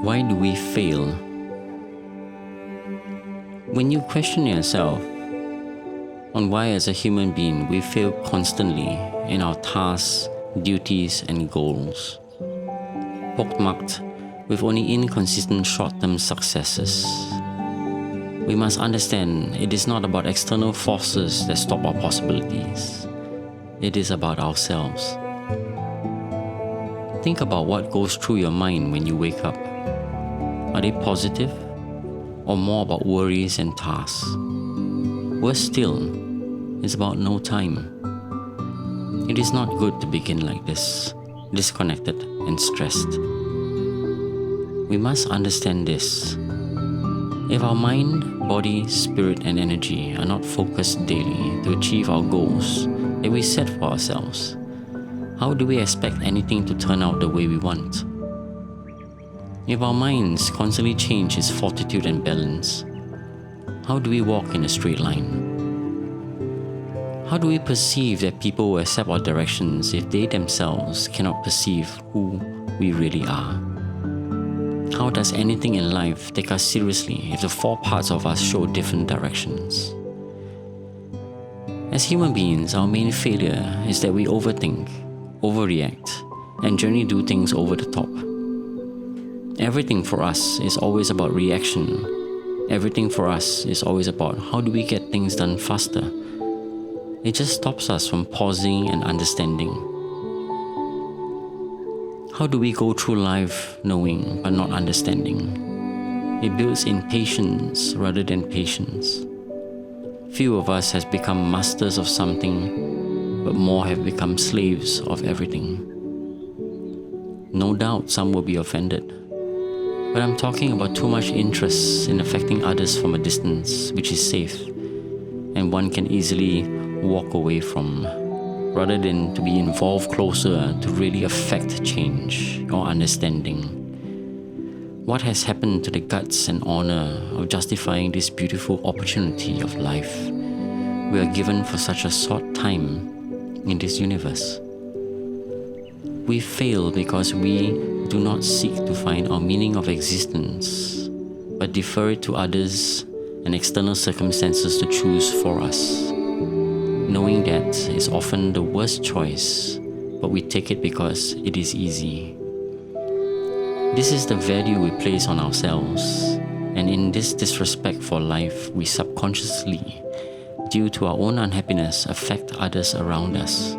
Why do we fail? When you question yourself on why as a human being we fail constantly in our tasks, duties and goals, pockmarked with only inconsistent short-term successes, we must understand it is not about external forces that stop our possibilities. It is about ourselves. Think about what goes through your mind when you wake up. Are they positive or more about worries and tasks? Worse still, it's about no time. It is not good to begin like this, disconnected and stressed. We must understand this. If our mind, body, spirit and energy are not focused daily to achieve our goals that we set for ourselves, how do we expect anything to turn out the way we want? If our minds constantly change its fortitude and balance, how do we walk in a straight line? How do we perceive that people will accept our directions if they themselves cannot perceive who we really are? How does anything in life take us seriously if the four parts of us show different directions? As human beings, our main failure is that we overthink, overreact, and generally do things over the top. Everything for us is always about reaction. Everything for us is always about how do we get things done faster. It just stops us from pausing and understanding. How do we go through life knowing but not understanding? It builds impatience rather than patience. Few of us has become masters of something, but more have become slaves of everything. No doubt some will be offended, but I'm talking about too much interest in affecting others from a distance, which is safe, and one can easily walk away from, rather than to be involved closer to really affect change or understanding. What has happened to the guts and honor of justifying this beautiful opportunity of life we are given for such a short time in this universe? We fail because we do not seek to find our meaning of existence, but defer it to others and external circumstances to choose for us. Knowing that is often the worst choice, but we take it because it is easy. This is the value we place on ourselves, and in this disrespect for life, we subconsciously, due to our own unhappiness, affect others around us.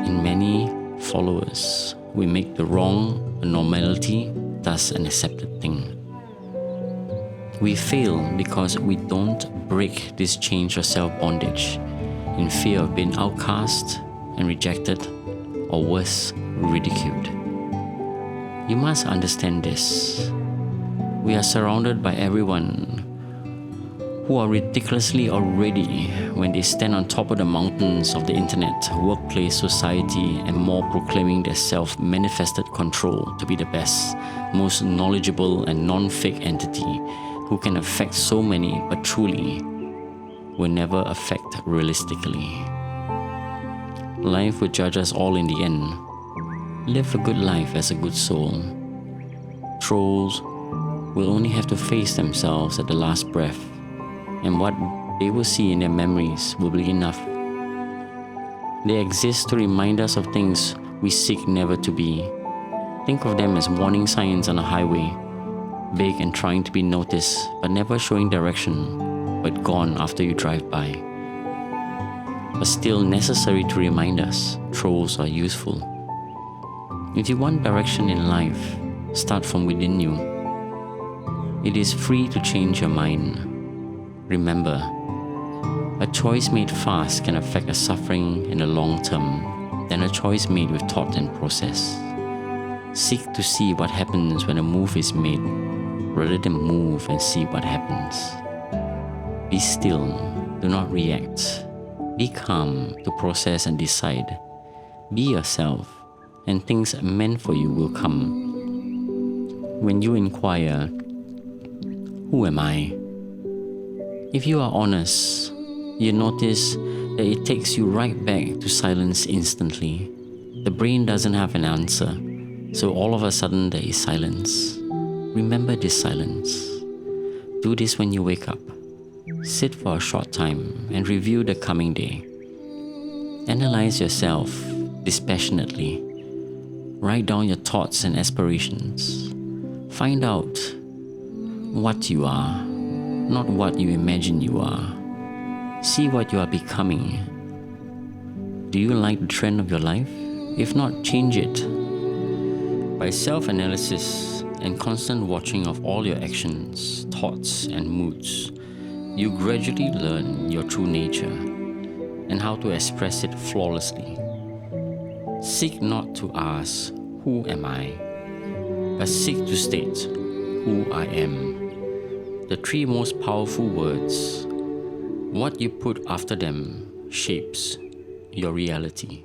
In many followers, we make the wrong a normality, thus an accepted thing. We fail because we don't break this change or self-bondage in fear of being outcast and rejected, or worse, ridiculed. You must understand this. We are surrounded by everyone who are ridiculously already when they stand on top of the mountains of the internet, workplace, society, and more, proclaiming their self-manifested control to be the best, most knowledgeable and non-fake entity who can affect so many but truly will never affect realistically. Life will judge us all in the end. Live a good life as a good soul. Trolls will only have to face themselves at the last breath, and what they will see in their memories will be enough. They exist to remind us of things we seek never to be. Think of them as warning signs on a highway, big and trying to be noticed, but never showing direction, but gone after you drive by. But still necessary to remind us, trolls are useful. If you want direction in life, start from within you. It is free to change your mind. Remember, a choice made fast can affect a suffering in the long term than a choice made with thought and process. Seek to see what happens when a move is made, rather than move and see what happens. Be still, do not react. Be calm to process and decide. Be yourself, and things meant for you will come. When you inquire, who am I? If you are honest, you notice that it takes you right back to silence instantly. The brain doesn't have an answer. So all of a sudden there is silence. Remember this silence. Do this when you wake up. Sit for a short time and review the coming day. Analyze yourself dispassionately. Write down your thoughts and aspirations. Find out what you are, not what you imagine you are. See what you are becoming. Do you like the trend of your life? If not, change it. By self-analysis and constant watching of all your actions, thoughts, and moods, you gradually learn your true nature and how to express it flawlessly. Seek not to ask, "Who am I?" but seek to state, "Who I am." The three most powerful words, what you put after them shapes your reality.